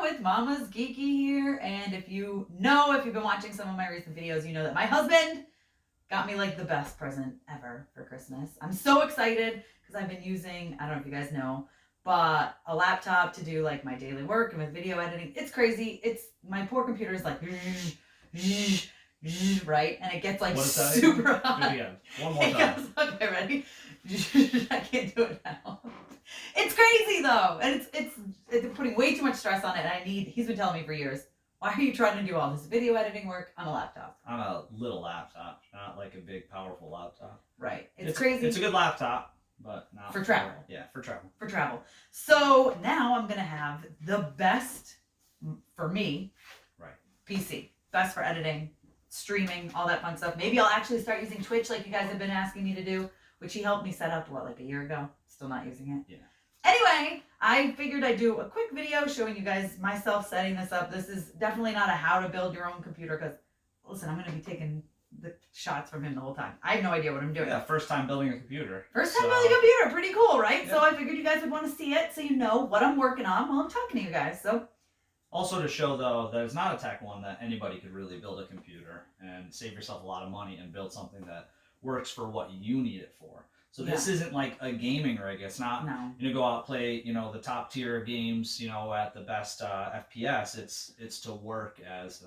with Mama's Geeky here, and if you've been watching some of my recent videos, you know that my husband got me like the best present ever for Christmas. I'm so excited because I've been using, I don't know if you guys know, but a laptop to do like my daily work and with video editing. It's crazy. My poor computer is like right, and it gets like super hot. Do it again. One more time. Okay, ready? I can't do it now. It's crazy though, and it's putting way too much stress on it. And he's been telling me for years, why are you trying to do all this video editing work on a laptop? On a little laptop, not like a big powerful laptop. Right, it's crazy. It's a good laptop, but not for travel. For travel. For travel. So now I'm gonna have the best for me, right? PC, best for editing, streaming, all that fun stuff. Maybe I'll actually start using Twitch like you guys have been asking me to do, which he helped me set up, like a year ago. Still not using it. Yeah. Anyway, I figured I'd do a quick video showing you guys myself setting this up. This is definitely not a how to build your own computer because, listen, I'm going to be taking the shots from him the whole time. I have no idea what I'm doing. Yeah, first time building a computer. First time building a computer. Pretty cool, right? Yeah. So I figured you guys would want to see it so you know what I'm working on while I'm talking to you guys. So. Also to show, though, that it's not a tech one, that anybody could really build a computer and save yourself a lot of money and build something that works for what you need it for. So this isn't like a gaming rig. It's not, go out play, the top tier games, at the best FPS. It's to work as,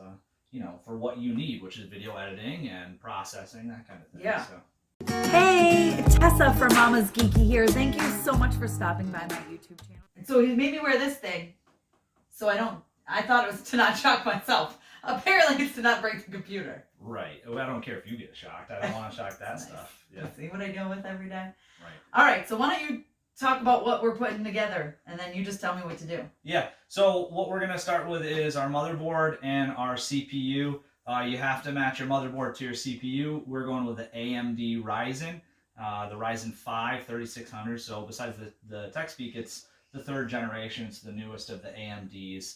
for what you need, which is video editing and processing, that kind of thing. Yeah. So. Hey, Tessa from Mama's Geeky here. Thank you so much for stopping by my YouTube channel. And so he made me wear this thing, so I thought it was to not shock myself. Apparently it's to not break the computer. Right. I don't care if you get shocked. I don't want to shock that stuff. Yeah. See what I deal with every day? Right. All right. So why don't you talk about what we're putting together, and then you just tell me what to do. Yeah. So what we're going to start with is our motherboard and our CPU. You have to match your motherboard to your CPU. We're going with the AMD Ryzen, the Ryzen 5 3600. So besides the TechSpeak, it's the third generation. It's the newest of the AMDs.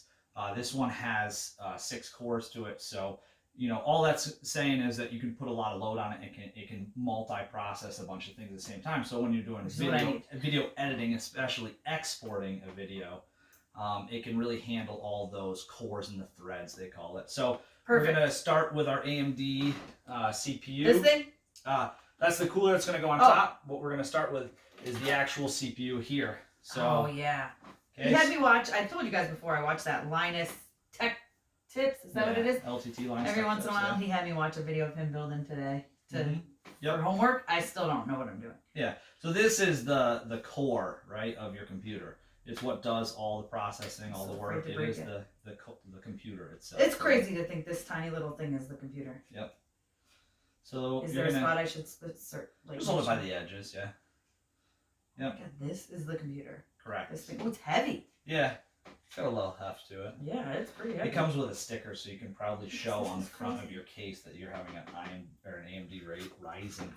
This one has 6 cores to it, so all that's saying is that you can put a lot of load on it. It can multi-process a bunch of things at the same time. So when you're doing video editing, especially exporting a video, it can really handle all those cores and the threads, they call it. So we're going to start with our AMD CPU. This thing? That's the cooler that's going to go on top. What we're going to start with is the actual CPU here. So, yeah. You had me watch, I told you guys before, I watched that Linus Tech Tips. Is that what it is? LTT Linus Every once in a while, he had me watch a video of him building today for homework. I still don't know what I'm doing. Yeah. So this is the core, right, of your computer. It's what does all the processing, all the work. It is the computer itself. It's crazy to think this tiny little thing is the computer. Yep. So is there a spot I should just hold it by the edges, yeah. Yep. God, this is the computer. Correct. This thing, it's heavy. Yeah. It's got a little heft to it. Yeah, it's pretty heavy. It comes with a sticker, so you can probably show on the front of your case that you're having an AMD Ryzen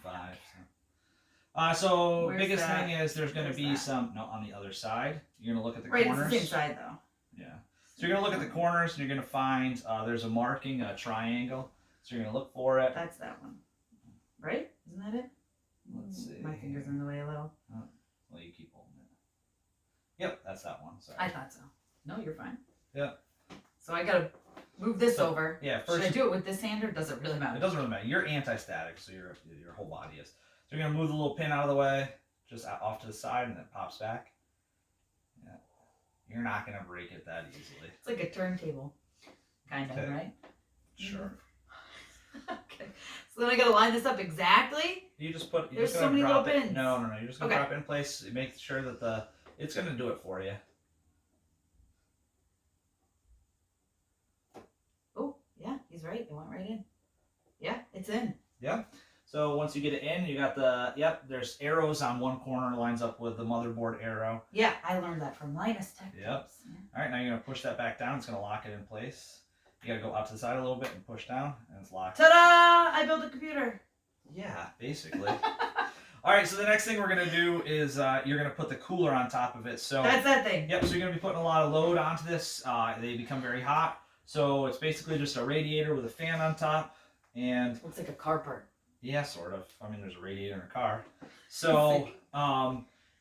5. So biggest thing is there's going to be some on the other side. You're going to look at the corners. Right, it's the same side though. Yeah. So you're going to look at the corners, and you're going to find there's a marking, a triangle. So you're going to look for it. That's that one, right? Isn't that it? Let's see. My finger's in the way a little. Well, you keep holding it. Yep, that's that one. Sorry. I thought so. No, you're fine. Yep. So I gotta move this over. Yeah. Should I do it with this hand, or does it really matter? It doesn't really matter. You're anti-static, so your whole body is. So you're gonna move the little pin out of the way, just off to the side, and it pops back. Yeah. You're not gonna break it that easily. It's like a turntable, kind of, right? Sure. Okay. So then I gotta line this up exactly. You just put. There's so many little pins. No. You're just gonna drop it in place. Make sure that it's gonna do it for you. Oh yeah, he's right. It went right in. Yeah, it's in. Yeah. So once you get it in, you got there's arrows on one corner, lines up with the motherboard arrow. Yeah, I learned that from Linus Tech. Yep. Yeah. All right, now you're gonna push that back down. It's gonna lock it in place. You gotta go out to the side a little bit and push down, and it's locked. Ta-da! I built a computer. Yeah, basically. All right, so the next thing we're gonna do is you're gonna put the cooler on top of it. So that's that thing. Yep. So you're gonna be putting a lot of load onto this. They become very hot. So it's basically just a radiator with a fan on top, and looks like a car part. Yeah, sort of. I mean, there's a radiator in a car. So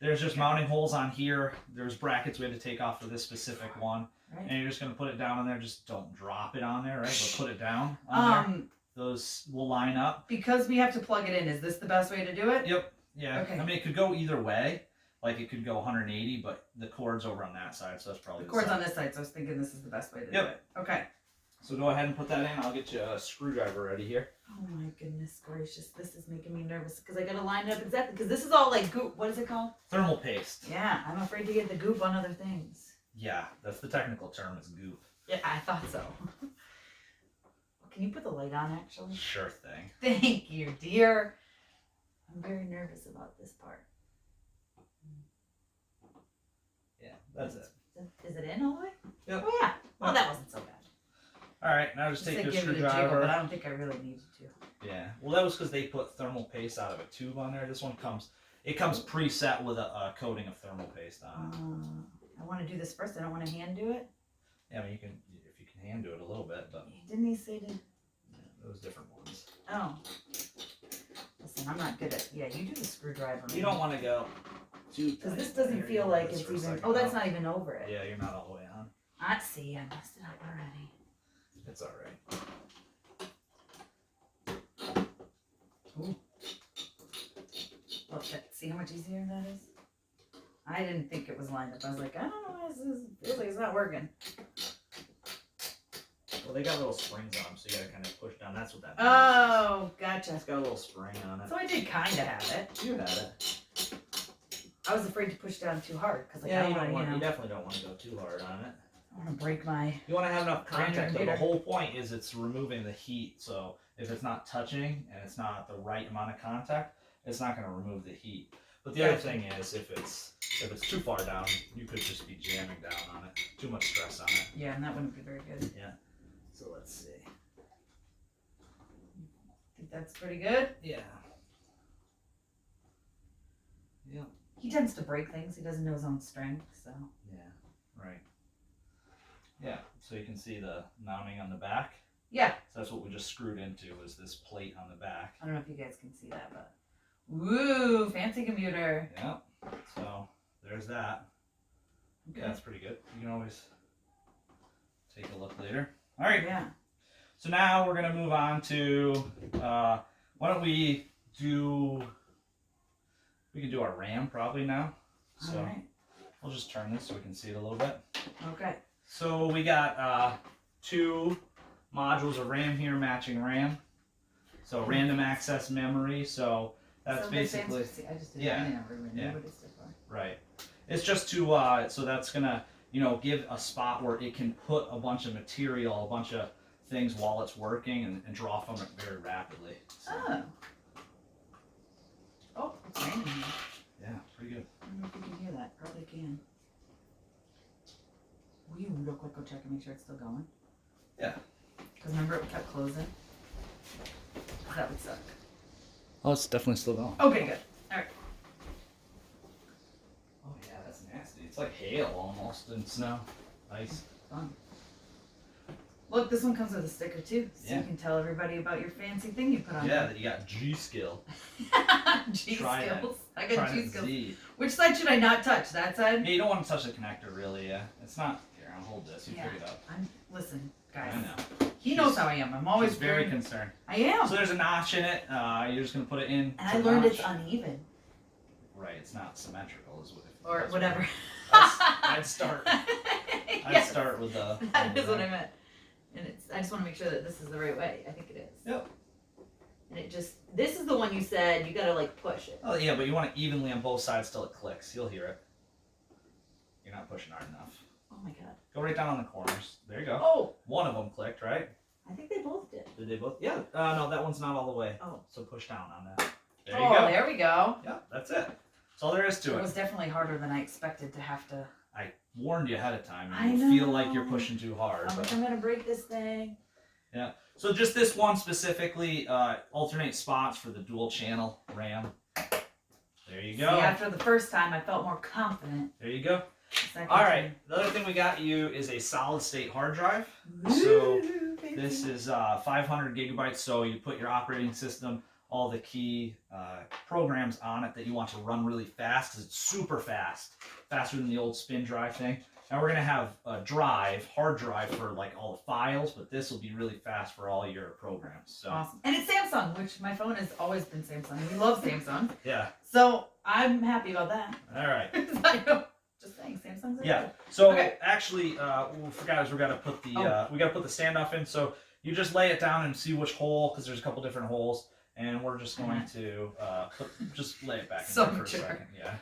There's just mounting holes on here. There's brackets we had to take off for this specific one. Right. And you're just going to put it down on there. Just don't drop it on there, right? But put it down on there. Those will line up. Because we have to plug it in, is this the best way to do it? Yep. Yeah. Okay. I mean, it could go either way. Like, it could go 180, but the cord's over on that side, so that's probably the cord's on this side, so I was thinking this is the best way to do it. Okay. So go ahead and put that in. I'll get you a screwdriver ready here. Oh my goodness gracious, this is making me nervous because I gotta line it up exactly, because this is all like goop. What is it called? Thermal paste. Yeah, I'm afraid to get the goop on other things. Yeah, that's the technical term, is goop. Yeah, I thought so. Can you put the light on, actually? Sure thing. Thank you, dear. I'm very nervous about this part. Yeah, that's it. Is it in all the way? Yep. Oh, yeah. Well, that wasn't so bad. All right, now just take your give it a screwdriver. jiggle, but I don't think I really needed to. Yeah, well, that was because they put thermal paste out of a tube on there. This one comes preset with a coating of thermal paste on it. I want to do this first. I don't want to hand do it. Yeah, I mean, if you can hand do it a little bit, but Didn't he say to? yeah, those different ones. Oh. Listen, I'm not good at. Yeah, you do the screwdriver. You don't want to go too. Because this doesn't feel like it's even. Oh, that's not even over it. Yeah, you're not all the way on. I see. I messed it up already. It's all right. Ooh. Well, see how much easier that is? I didn't think it was lined up. I was like, I don't know why this feels like it's not working. Well, they got little springs on them, so you gotta kind of push down. That's what that means. Oh, gotcha. It's got a little spring on it. So I did kind of have it. You had it. I was afraid to push down too hard because, like, Yeah, I you don't want to, you definitely don't want to go too hard on it. I want to break my. You want to have enough Brand new contact. Though. The computer. whole point is it's removing the heat. So if it's not touching and it's not the right amount of contact, it's not going to remove the heat. But the other thing is, if it's too far down, you could just be jamming down on it. Too much stress on it. Yeah, and that wouldn't be very good. Yeah. So let's see. Think that's pretty good. Yeah. Yeah. He tends to break things. He doesn't know his own strength, so. Yeah. Right. Yeah. So you can see the mounting on the back. Yeah. So that's what we just screwed into, was this plate on the back. I don't know if you guys can see that, but. Woo! Fancy computer. Yeah. So there's that. Okay. Yeah, that's pretty good. You can always take a look later. All right. Yeah. So now we're gonna move on to why don't we do our RAM probably now. So All right. we'll just turn this so we can see it a little bit. Okay. So we got 2 modules of RAM here, matching RAM. So random access memory. So that's basically I just did yeah. Nobody's so far. Right. It's just to so that's gonna give a spot where it can put a bunch of material, a bunch of things while it's working and draw from it very rapidly. So, Oh, it's raining here. yeah, pretty good. I don't know if you can hear that. Probably can. Will you real quick go check and make sure it's still going? Yeah. Because remember it kept closing? That would suck. Oh, it's definitely still going. Okay, good. Alright. Oh yeah, that's nasty. It's like hail almost and snow, ice. Fun. Look, this one comes with a sticker too, so Yeah. you can tell everybody about your fancy thing you put on. Yeah, that you got G skill. G Try skills. it. I got Try G it skills. Z. Which side should I not touch? That side? Yeah, you don't want to touch the connector really. Yeah, it's not. Here, I'll hold this. You Yeah. pick it up. Listen, guys. I know. He knows how I am. I'm always She's very concerned. I am. So there's a notch in it. You're just gonna put it in. And I learned it's uneven. Right, it's not symmetrical, is what. Or whatever. I'd start. I'd Yes. start with the. That is what I meant. And I just want to make sure that this is the right way. I think it is. Yep. And this is the one you said you gotta like push it. Oh yeah, but you want it evenly on both sides till it clicks. You'll hear it. You're not pushing hard enough. Oh my god. Go right down on the corners. There you go. Oh! One of them clicked, right? I think they both did. Did they both? Yeah. No, that one's not all the way. Oh. So push down on that. There you Oh, go. there we go. Yeah, that's it. That's all there is to It it. was definitely harder than I expected to have to. I warned you ahead of time. I You feel like you're know. pushing too hard. I'm but- like, I'm gonna break this thing. Yeah. So just this one specifically, alternate spots for the dual channel RAM. There you go. See, after the first time, I felt more confident. There you go. The second All right. time- The other thing we got you is a solid state hard drive. Ooh, So fancy. this is 500 gigabytes. So you put your operating system, all the key programs on it that you want to run really fast because it's super fast, faster than the old spin drive thing. Now we're going to have a hard drive for like all the files, but this will be really fast for all your programs. So. Awesome. And it's Samsung, which my phone has always been Samsung. We love Samsung. Yeah. So I'm happy about that. All right. Just saying, Samsung's are yeah. good. So okay. Actually, we forgot is we got to put the standoff in. So you just lay it down and see which hole, because there's a couple different holes, and we're just going to just lay it back in there for a second. Yeah.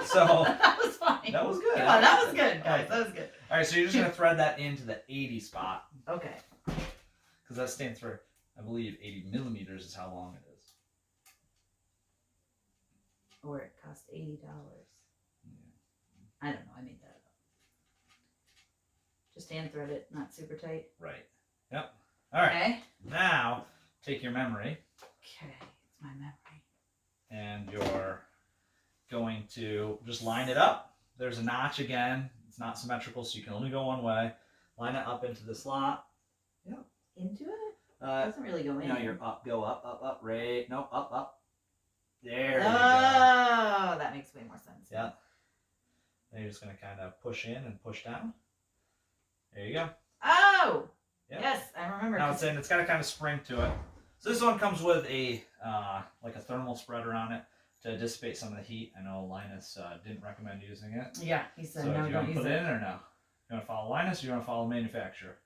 So that was funny. That was good. Come on, that was good, guys. That was good. All right, so you're just gonna thread that into the 80 spot. Okay. Because that stands for, I believe, 80 millimeters is how long it is. Or it cost $80. Yeah. I don't know. I made that up. Just hand thread it, not super tight. Right. Yep. All right. Okay. Now take your memory. Okay, it's my memory. And you're going to just line it up. There's a notch again. It's not symmetrical, so you can only go one way. Line it up into the slot. Yep. Into it? It doesn't really go in. No, you're up, go up, right. No, up. There you go. Oh, that makes way more sense. Yeah. Then you're just going to kind of push in and push down. There you go. Oh! Yep. Yes, I remember. Now it's got a kind of spring to it. So this one comes with a like a thermal spreader on it to dissipate some of the heat. I know Linus didn't recommend using it. Yeah, he said so no, do you don't want to use put it. it in or no? You want to follow Linus or you want to follow the manufacturer?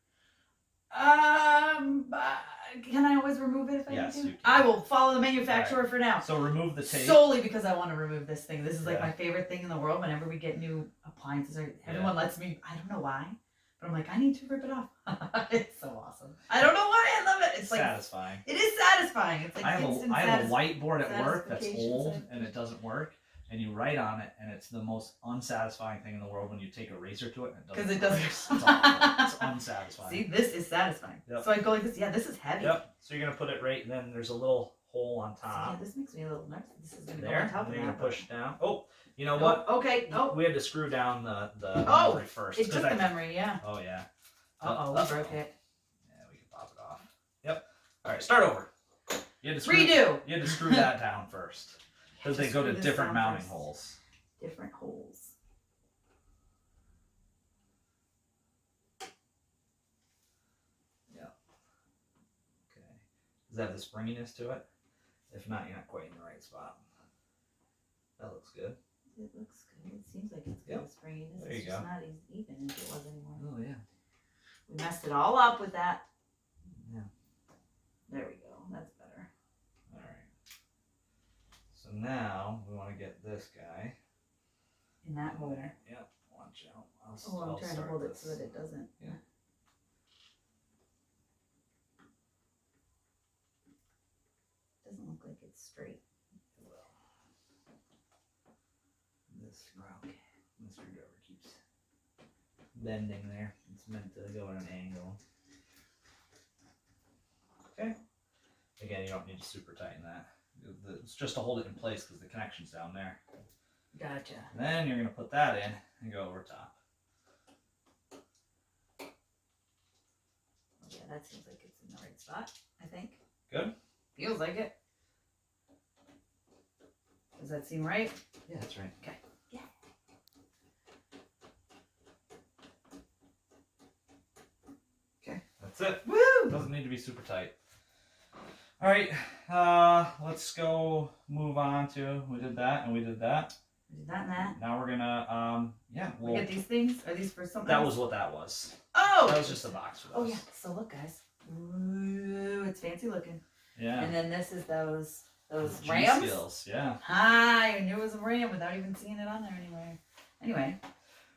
Can I always remove it if I Yes, need to? you can. I will follow the manufacturer for now. So remove the tape. Solely because I want to remove this thing. This is like Yeah. my favorite thing in the world. Whenever we get new appliances, or everyone lets me. I don't know why, but I'm like, I need to rip it off. It's so awesome. I don't know why I love it. It's like satisfying. It is satisfying. It's like I have a whiteboard at work that's satisfaction. old and it doesn't work. And you write on it, and it's the most unsatisfying thing in the world when you take a razor to it and it doesn't. Because it doesn't. It's awful. It's unsatisfying. See, this is satisfying. Yep. So I go like this. Yeah, this is heavy. Yep. So you're gonna put it right, and then there's a little hole on So top. yeah, this makes me a little nervous. This is gonna There. go on top And of then you're that. gonna push down. Oh, you know what? Okay. Oh, We had to screw down the Oh, memory first. it took 'cause the memory. Yeah. Oh yeah. We broke it. Yeah, we can pop it off. Yep. All right, start over. You had to screw, Redo. You had to screw that down first because they go Screw to this different down mounting first. holes. Different holes. Yeah. Okay. Does that have the springiness to it? If not, you're not quite in the right spot. That looks good. It looks good. It seems like it's good. Yep. With springiness. There you It's just go. not as even as it was anymore. Oh yeah. We messed it all up with that. Yeah. There we go. That's better. All right. So now we want to get this guy In that hole. there. Yep. Watch out. Oh, I'll I'm trying to start hold it this. so that it doesn't. Yeah. Doesn't look like it's straight. Well, this screwdriver keeps bending there. It's meant to go at an angle. Okay. Again, you don't need to super tighten that. It's just to hold it in place because the connection's down there. Gotcha. And then you're going to put that in and go over top. Yeah, that seems like it's in the right spot, I think. Good? Feels like it. Does that seem right? Yeah, that's right. Okay. Yeah. Okay, that's it. Woo! Doesn't need to be super tight. All right, let's go move on to, we did that and we did that. We did that and that. Now we're gonna, We get these things? Are these for something that else? was what that was. Oh! That was just a box for those. Oh, yeah. So look, guys. Ooh, it's fancy looking. Yeah. And then this is those G rams. skills, yeah. Hi, I knew it was a ram without even seeing it on there anywhere. Anyway.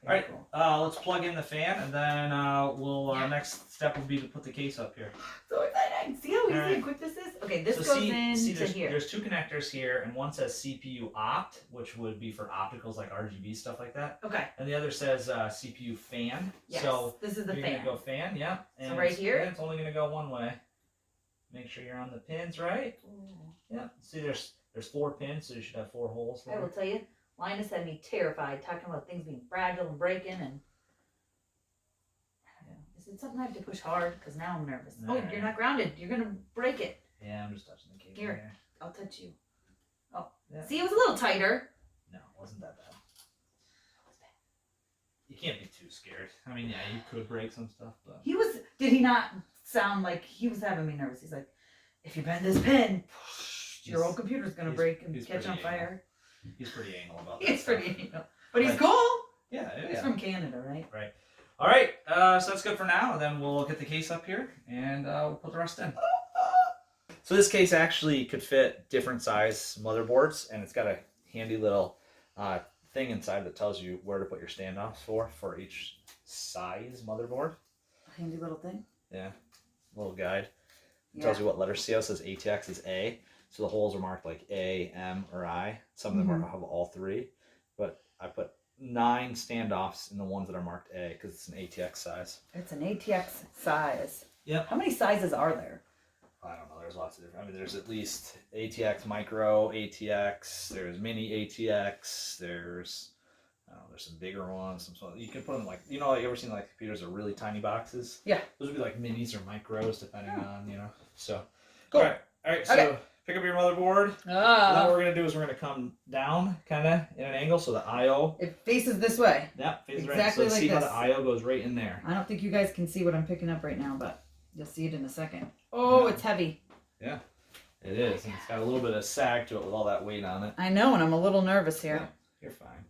All right, Cool. let's plug in the fan, and then next step will be to put the case up here. So exciting! See how easy All right. and quick this is? Okay, this So goes into there's, here. There's two connectors here, and one says CPU opt, which would be for opticals like RGB stuff like that, Okay. and the other says CPU fan. Yes. So this is the you're fan. gonna go fan, yeah. And So right here? yeah, it's only gonna go one way. Make sure you're on the pins right. Yeah. See, there's 4 pins, so you should have 4 holes I will there. tell you, Linus had me terrified talking about things being fragile and breaking, and I don't know. Is it something I have to push hard? Because now I'm nervous. No. Oh, you're not grounded. You're gonna break it. Yeah, I'm just touching the cable Here. I'll touch you. Oh, Yeah. see, it was a little tighter. No, it wasn't that bad. You can't be too scared. I mean, yeah, you could break some stuff, but Did he not sound like he was having me nervous? He's like, if you bend this pin, your old computer's gonna break and catch on fire. He's pretty anal about that. He's pretty anal. But he's cool. Yeah. He's from Canada, right? Right. All right, so that's good for now. Then we'll get the case up here, and we'll put the rest in. So this case actually could fit different size motherboards, and it's got a handy little thing inside that tells you where to put your standoffs for each size motherboard. A handy little thing. Yeah, little guide. It tells you what letter. See how it says ATX is A, so the holes are marked like A, M, or I. Some of them have all three, but I put 9 standoffs in the ones that are marked A because it's an ATX size. It's an ATX size. Yep. How many sizes are there? I don't know. There's lots of different. I mean, there's at least ATX Micro, ATX. There's Mini ATX. There's there's some bigger ones. Some small. You can put them like you ever seen like computers are really tiny boxes? Yeah. Those would be like minis or micros depending on So. Cool. All right. So pick up your motherboard. And then what we're gonna do is we're gonna come down kind of in an angle so the I/O. It faces this way. Yeah, faces Exactly right. So like see how this. the I/O goes right in there. I don't think you guys can see what I'm picking up right now, but you'll see it in a second. Oh, it's heavy. Yeah, it is. And it's got a little bit of sag to it with all that weight on it. I know, and I'm a little nervous here. Yeah, you're fine.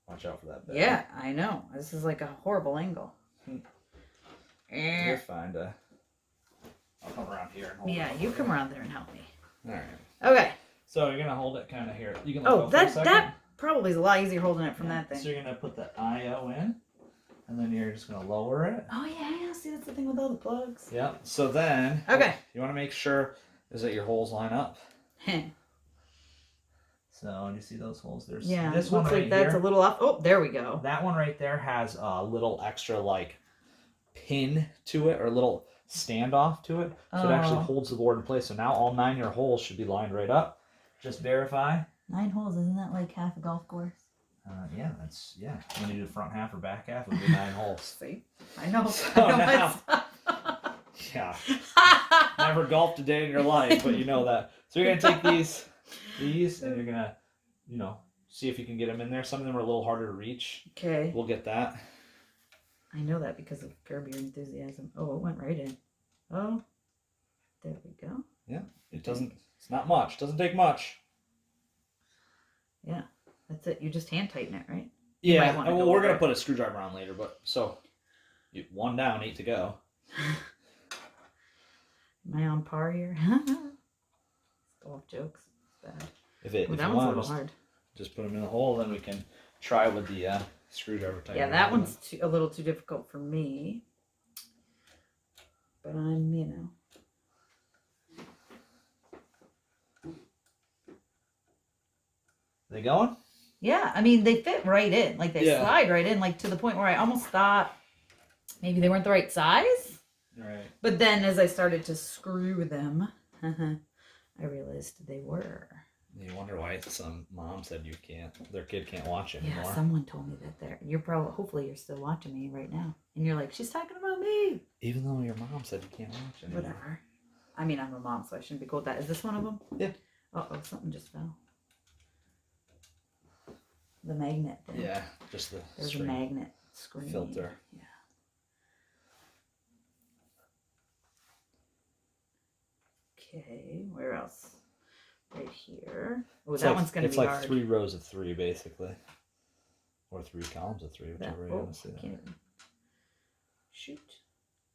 Watch out for that bit. Yeah, I know. This is like a horrible angle. You're fine to... I'll come around here and hold it. Yeah, you come around there and help me. All right. Okay. So you're going to hold it kind of here. You can let go for a that second. probably is a lot easier holding it from that thing. So you're going to put the I/O in, and then you're just going to lower it. Oh, yeah. See, that's the thing with all the plugs. Yep. So then... Okay. You want to make sure is that your holes line up. So you see those holes? There's this one looks right like that's here. a little off. Oh, there we go. That one right there has a little extra like pin to it or a little standoff to it. So it actually holds the board in place. So now all 9 of your holes should be lined right up. Just verify. 9 holes, isn't that like half a golf course? Yeah. When you do the front half or back half, it would be 9 holes. See? I know. So I know now- myself. Yeah. Never golfed a day in your life, but you know that. So you're gonna take these, and you're gonna, see if you can get them in there. Some of them are a little harder to reach. Okay. We'll get that. I know that because of Curb Your Enthusiasm. Oh, it went right in. Oh, there we go. Yeah. It's not much. Doesn't take much. Yeah, that's it. You just hand tighten it, right? Yeah. Well, we're gonna put a screwdriver on later, but so 1 down, 8 to go. Am I on par here? Golf jokes. It's bad. If that you one's a want, little hard. just put them in the hole, then we can try with the screwdriver tighten. Yeah, that one's a little too difficult for me. But I'm, They going? Yeah, I mean, they fit right in. Like, they slide right in, like, to the point where I almost thought maybe they weren't the right size. Right. But then as I started to screw them, I realized they were. You wonder why some mom said their kid can't watch anymore. Yeah, someone told me that hopefully you're still watching me right now. And you're like, she's talking about me. Even though your mom said you can't watch anymore. Whatever. I mean, I'm a mom, so I shouldn't be cool with that. Is this one of them? Yeah. Uh-oh, something just fell. The magnet thing. Yeah, just the There's a magnet screen. filter. Yeah. Okay, where else? Right here. Oh, that one's going to be hard. It's like 3 rows of 3, basically. Or 3 columns of 3, whichever you want to say that. Shoot.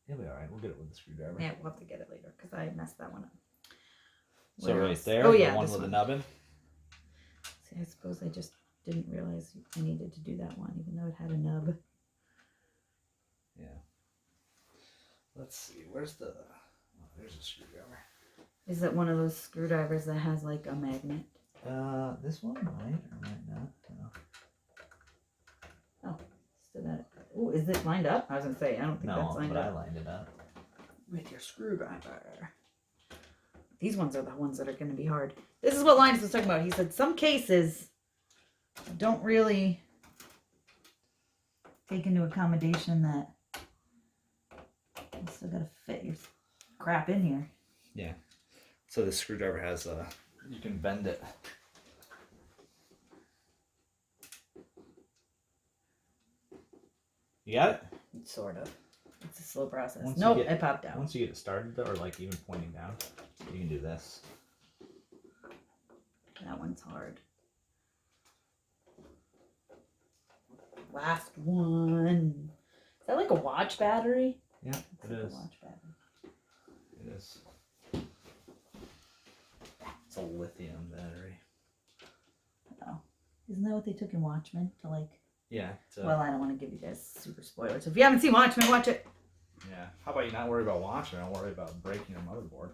It'll be alright. We'll get it with the screwdriver. Yeah, we'll have to get it later because I messed that one up. So Where right else? there, oh, yeah, the one this with one. the nubbin. See, I suppose I just didn't realize I needed to do that one, even though it had a nub. Yeah. Let's see. Where's the... Oh, there's a screwdriver. Is it one of those screwdrivers that has like a magnet? This one might or might not. Oh, still got it. Oh, is it lined up? I was gonna say, I don't think that's lined up. I lined it up. With your screwdriver. These ones are the ones that are gonna be hard. This is what Linus was talking about. He said some cases don't really take into accommodation that you still gotta fit your crap in here. Yeah. So this screwdriver has you can bend it. You got it? Sort of. It's a slow process. Once Nope, you get- it popped out. Once you get it started, though, or like even pointing down, you can do this. That one's hard. Last one. Is that like a watch battery? Yeah, it Like is. a watch battery. It is. It's a lithium battery. Oh. Isn't that what they took in Watchmen to like? Yeah. Well, I don't want to give you guys super spoilers. So if you haven't seen Watchmen, watch it. Yeah. How about you not worry about watching? Don't worry about breaking your motherboard.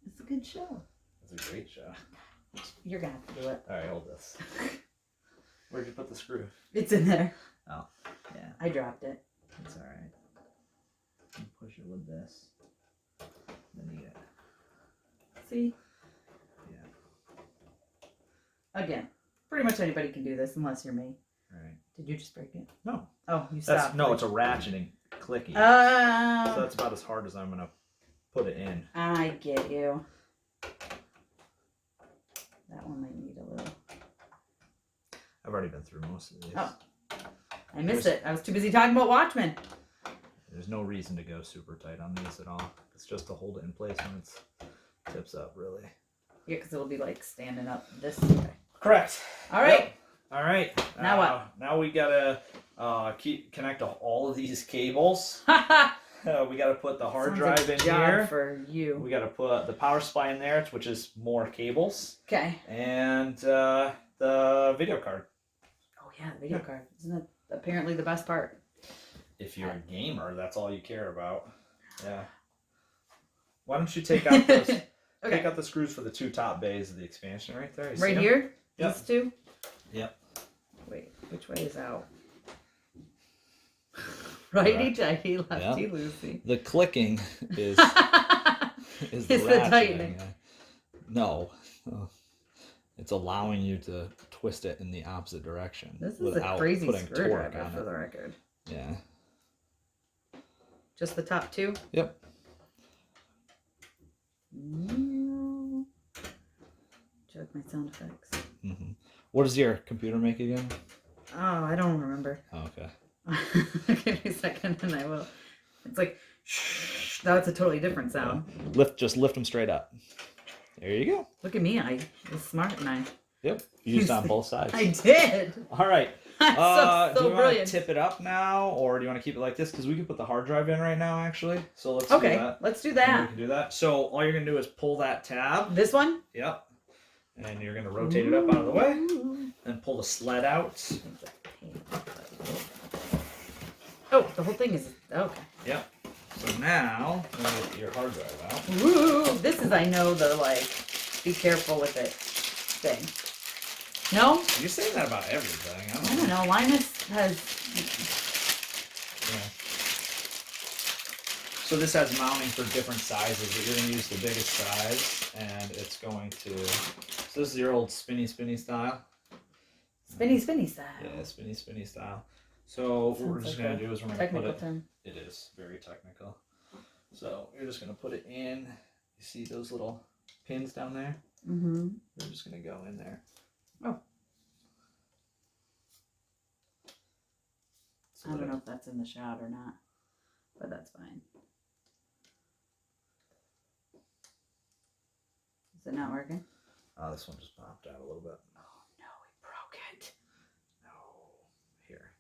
It's a good show. It's a great show. You're gonna have to do it. All right, hold this. Where'd you put the screw? It's in there. Oh, yeah. I dropped it. It's all right. You push it with this. Then you get. See? Yeah. Again, pretty much anybody can do this unless you're me. All right. Did you just break it? No. Oh, you That's stopped. no. It's a ratcheting, clicky. Oh. So that's about as hard as I'm gonna put it in. I get you. That one might need a little. I've already been through most of these. Oh. I missed it. I was too busy talking about Watchmen. There's no reason to go super tight on these at all. It's just to hold it in place when it's tips up, really. Yeah, because it'll be like standing up this way. Correct. All right. Yep. All right. Now what? Now we gotta connect all of these cables. We gotta put the hard Sounds drive like a in job here. for you. We gotta put the power supply in there, which is more cables, Okay. and the video card. Oh yeah, the video card. Isn't that apparently the best part? If you're a gamer, that's all you care about. Yeah. Why don't you take out those? Okay. Take out the screws for the two top bays of the expansion right there. You see Right 'em? here? Yep. These two? Yep. Wait, which way is out? Righty Correct. tighty, lefty Yep. loosey. The clicking is It's the ratcheting. tightening. No. It's allowing you to twist it in the opposite direction. This is without a crazy putting torque screwdriver on for it. the record. Yeah. Just the top two? Yep. Do you like my sound effects? Mm-hmm. What does your computer make again? Oh, I don't remember. Oh, okay. Give me a second and I will. It's like, shh, that's a totally different sound. Just lift them straight up. There you go. Look at me, I was smart and I Yep. You used it on both sides. I did. All right. I'm Do so you want to brilliant. tip it up now, or do you want to keep it like this? Because we can put the hard drive in right now, actually. So let's do Okay, that. let's do And that. we can do that. So all you're gonna do is pull that tab. This one? Yep. And you're gonna rotate it up out of the way, Ooh. and pull the sled out. Oh, the whole thing is okay. Yep. So now, I'm gonna get your hard drive out. Ooh, this is I know the like be careful with it thing. No? You say that about everything. I don't know. Linus has Yeah. So this has mounting for different sizes, but you're gonna use the biggest size, and it's going to. So this is your old spinny style. spinny style. Yeah, spinny style. So what we're Sounds just like gonna a do is we're gonna Technical put it. term. It is very technical. So you're just gonna put it in. You see those little pins down there? Mm-hmm. We're just gonna go in there. Oh. So I don't that- know if that's in the shot or not, but that's fine. Is it not working? This one just popped out a little bit. Oh no, we broke it. No. Here.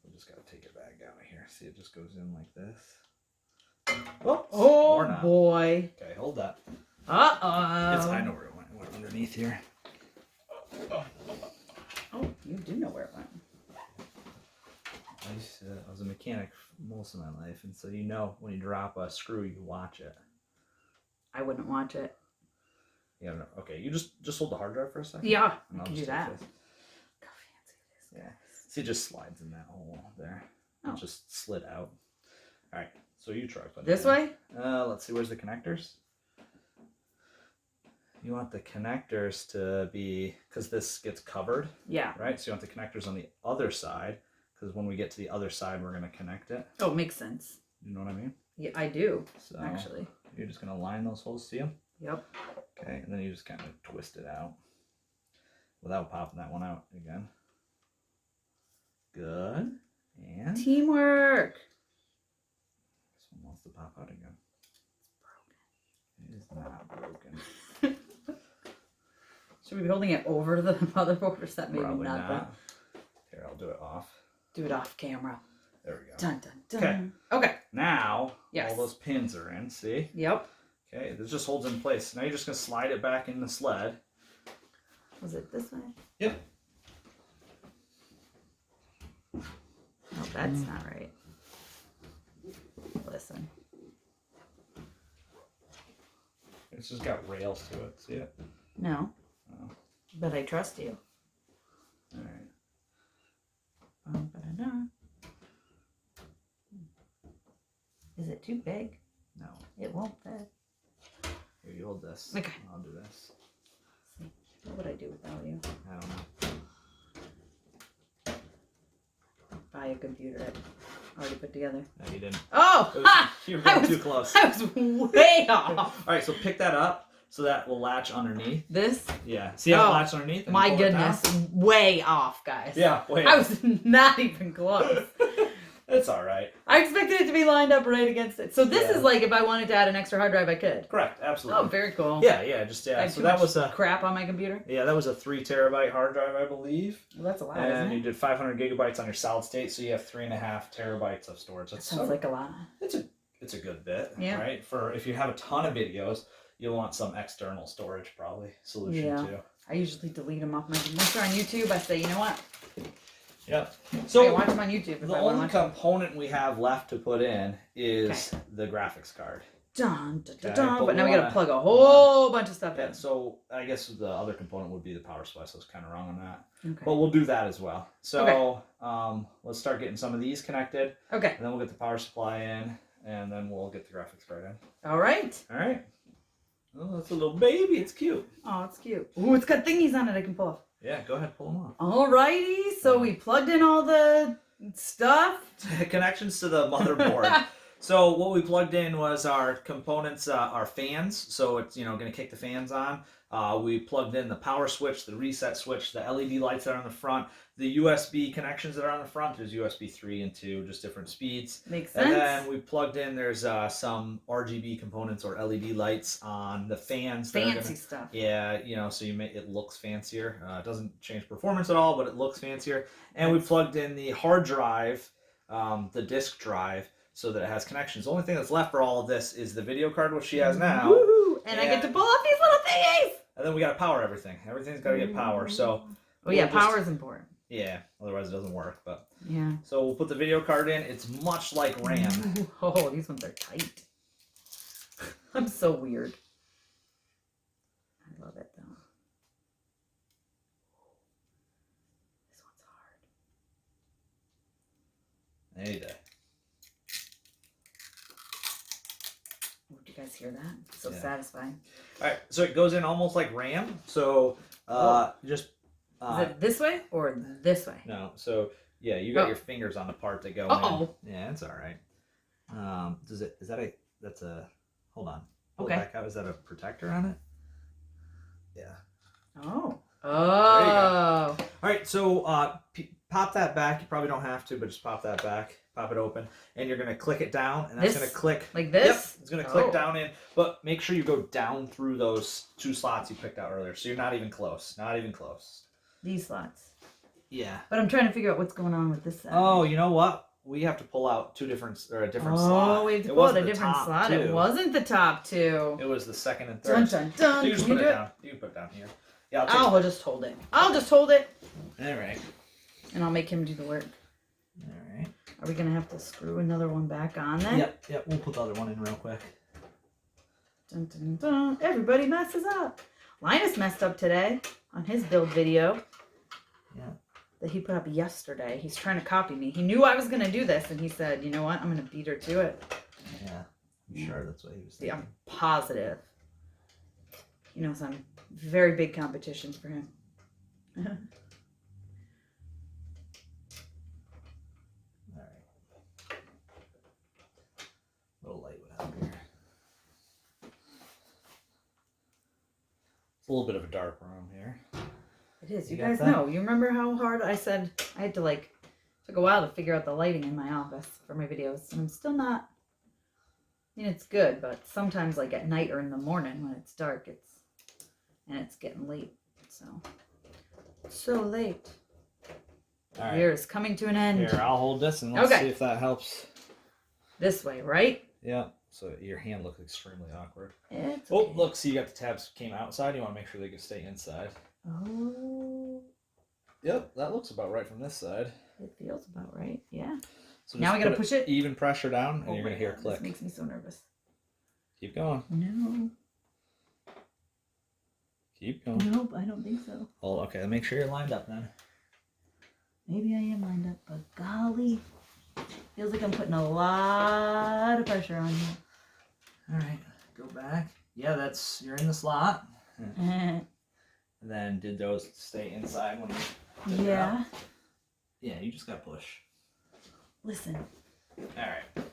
We just gotta take it back out of here. See, it just goes in like this. Oops. Or Oh not. boy. Okay, hold that. Uh-oh. I know where it went. It went underneath here. Oh, you do know where it went. I was a mechanic most of my life, and so you know when you drop a screw, you watch it. I wouldn't watch it. Yeah, no, okay. You just hold the hard drive for a second. Yeah, and I I'll can just do take that. this. Look how fancy it is. Yeah. See, it just slides in that hole there. Oh. It just slid out. All right. So you try putting This it in. way? Let's see. Where's the connectors? You want the connectors to be, because this gets covered, Yeah. right? So you want the connectors on the other side, because when we get to the other side, we're going to connect it. Oh, makes sense. You know what I mean? Yeah, I do, So actually. You're just gonna line those holes, see them? Yep. Okay, and then you just kind of twist it out without popping that one out again. Good. And Teamwork. this one wants to pop out again. It's broken. It is not broken. Should we be holding it over the motherboard or is that maybe Probably not? Here, I'll do it off. Do it off camera. There we go. Dun dun dun. Okay. Now, Yes. all those pins are in, see? Yep. Okay, this just holds in place. Now you're just going to slide it back in the sled. Was it this way? Yep. No, that's not right. Listen. It's just got rails to it, see it? No. Oh. But I trust you. Alright. Is it too big? No. It won't fit. Here, you hold this. Okay. I'll do this. What would I do without you? I don't know. Buy a computer already put together. No, you didn't. Oh! You were getting too close. I was way off. Alright, so pick that up so that will latch underneath. This? Yeah. See how it latches underneath? And My pull it down? goodness. Way off, guys. Yeah, way I off. was not even close. It's alright. I expected it to be lined up right against it. So this is like if I wanted to add an extra hard drive, I could. Correct, absolutely. Oh, very cool. Yeah, I So had too that much was a crap on my computer. Yeah, that was a 3 terabyte hard drive, I believe. Well, that's a lot, And isn't you it? did 500 gigabytes on your solid state, so you have 3.5 terabytes of storage. That sounds like a lot. It's a good bit, Yeah. right? For if you have a ton of videos, you'll want some external storage probably solution too. I usually delete them off my. Once they're on YouTube, I say, you know what? Yep. I can So watch them on YouTube if the I want to only watch them. component we have left to put in is the graphics card. Dun, dun, dun, Okay, dun. but But now we we gotta wanna- plug a whole bunch of stuff Yeah, in. so I guess the other component would be the power supply, so I was kind of wrong on that. Okay. But we'll do that as well. So Okay. Let's start getting some of these connected, Okay. and then we'll get the power supply in, and then we'll get the graphics card in. All right. All right. Oh, that's a little baby. It's cute. Oh, it's cute. Ooh, it's got thingies on it I can pull off. Yeah, go ahead, pull them off. Alrighty, so we plugged in all the stuff. Connections to the motherboard. So what we plugged in was our components, our fans. So it's going to kick the fans on. We plugged in the power switch, the reset switch, the LED lights that are on the front, the USB connections that are on the front. There's USB 3 and 2, just different speeds. Makes sense. And then we plugged in, there's some RGB components or LED lights on the fans. Fancy stuff. Yeah, so it looks fancier. It doesn't change performance at all, but it looks fancier. And we plugged in the hard drive, the disk drive, so that it has connections. The only thing that's left for all of this is the video card, which she has now. Woohoo! And I get to pull off these little thingies. And then we got to power everything. Everything's got to get power. So. Oh yeah, we'll just- power is important. Yeah, otherwise it doesn't work. But Yeah. so we'll put the video card in. It's much like RAM. Oh, these ones are tight. I'm so weird. I love it though. This one's hard. Hey there. Oh, did you guys hear that? So Yeah. satisfying. All right, so it goes in almost like RAM. So just. Is it this way or this way? No, so yeah, you got your fingers on the part that go Uh-oh. in. Yeah, it's all right. Hold on. Pull Okay. it back out. Is that a protector on it? Yeah. Oh. There you Oh. All right, so pop that back. You probably don't have to, but just pop that back. Pop it open, and you're gonna click it down, and that's This? gonna click Like this? Yep, it's gonna click Oh. down in, but make sure you go down through those 2 slots you picked out earlier, so you're not even close. Not even close. These slots. Yeah. But I'm trying to figure out what's going on with this side. Oh, you know what? We have to pull out a different slot. Oh, we have to It pull out wasn't a the different top slot. two. It wasn't the top two. It was the second and Dun third. dun dun. You can just Can put you it do it? down. You can put it down here. Yeah, I'll just hold it. I'll just hold it. All right. And I'll make him do the work. All right. Are we going to have to screw another one back on then? Yep. We'll put the other one in real quick. Dun, dun, dun. Everybody messes up. Linus messed up today on his build video. Yeah. That he put up yesterday. He's trying to copy me. He knew I was going to do this, and he said, you know what? I'm going to beat her to it. Yeah. I'm sure that's what he was Yeah, thinking. I'm positive. He knows I'm very big competition for him. All right. A little light would help here. a little bit of a dark room here. It is. You You got guys that? know. You remember how hard I said I had to like, took a while to figure out the lighting in my office for my videos. And I'm still not, I mean, it's good, but sometimes like at night or in the morning when it's dark, it's getting late. So late. All right. Year is coming to an end. Here, I'll hold this and let's Okay. see if that helps. This way, right? Yeah. So your hand looks extremely awkward. It's Oh, okay. look, see, you got the tabs came outside. You want to make sure they can stay inside. Oh, Yep, that looks about right from this side. it feels about right. Yeah. So Now just I gotta put push it. Even pressure down, and Oh you're gonna my hear a God, click. This makes me so nervous. Keep going. No. Keep going. Nope, I don't think so. Oh, okay. Make sure you're lined up then. Maybe I am lined up, but golly, feels like I'm putting a lot of pressure on you. All right, go back. Yeah, you're in the slot. And then did those stay inside when you took it out? Yeah. Yeah, you just gotta push. Listen, All right.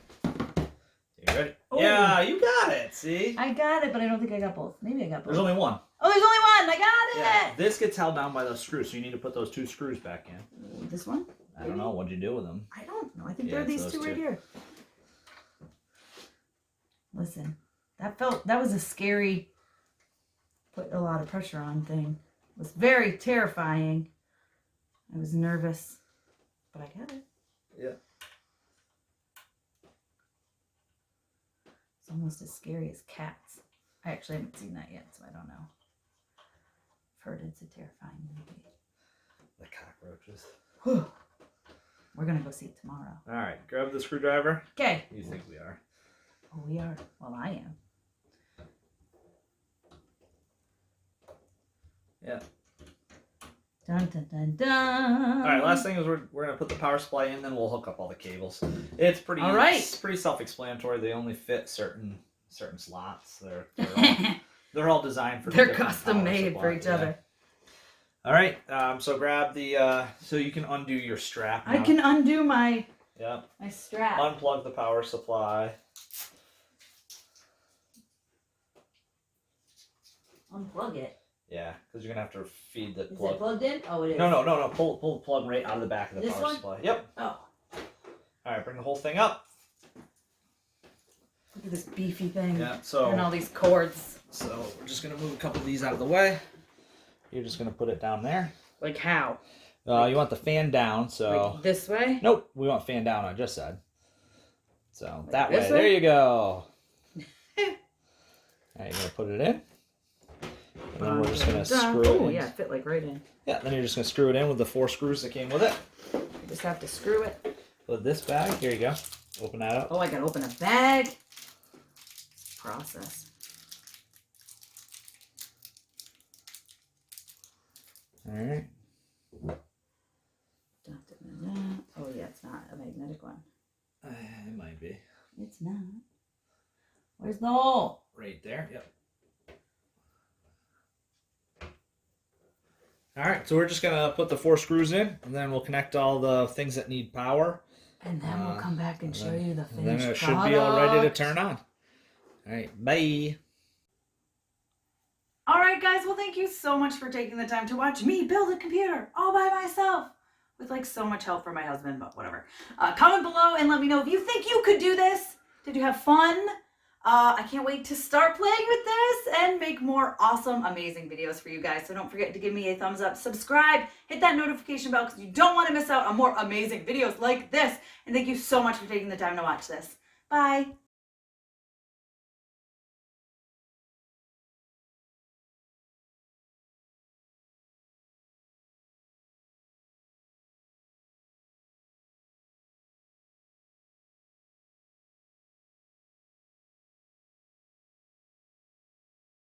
You ready? Oh. Yeah, you got it. See? I got it, but I don't think I got both. Maybe I got both. There's only one. Oh, there's only one. I got Yeah, it. this gets held down by those screws, so you need to put those 2 screws back in. This one? I don't know. What'd you do with them? I don't know. I think Yeah, there are it's these those 2 right two. here. Listen, that was a scary, put a lot of pressure on thing. It was very terrifying. I was nervous, but I got it. Yeah. It's almost as scary as cats. I actually haven't seen that yet, so I don't know. I've heard it's a terrifying movie. The cockroaches. Whew. We're gonna go see it tomorrow. All right, grab the screwdriver. Okay. You think we are? Oh, we are. Well, I am. Yeah. Dun dun dun dun. All right, last thing is we're gonna put the power supply in, then we'll hook up all the cables. It's pretty. All right. It's pretty self-explanatory. They only fit certain slots. They're all designed for. They're different custom power made supply. for each Yeah. other. All right. So grab the. So you can undo your strap. I now. can undo my Yep. strap. Unplug the power supply. Unplug it. Yeah, because you're gonna have to feed the Is plug. it plugged in? Oh, it is. No. Pull the plug right out of the back of the This power one? supply. Yep. Oh, All right, bring the whole thing up. look at this beefy thing. Yeah. So. And all these cords. So we're just gonna move a couple of these out of the way. You're just gonna put it down there. Like how? You want the fan down, so. Like this way? Nope, we want fan down. I just said. So Like that this way. There way? you go. All right, you're gonna put it in. And then we're just gonna screw it Oh, in. yeah, fit like right in. Yeah, then you're just gonna screw it in with the 4 screws that came with it. You just have to screw it. Put this bag. Here you go. Open that up. Oh, I gotta open a bag. Process. All right. Dun, dun, dun, dun. Oh, yeah, it's not a magnetic one. It might be It's not. Where's the hole? right there. Yep. All right, so we're just gonna put the 4 screws in, and then we'll connect all the things that need power. And then we'll come back and show you the finished And then it should product. be all ready to turn on. All right, bye. All right, guys. Well, thank you so much for taking the time to watch me build a computer all by myself with like so much help from my husband, but whatever. Comment below and let me know if you think you could do this. Did you have fun? I can't wait to start playing with this and make more awesome, amazing videos for you guys. So don't forget to give me a thumbs up, subscribe, hit that notification bell because you don't want to miss out on more amazing videos like this. And thank you so much for taking the time to watch this. Bye.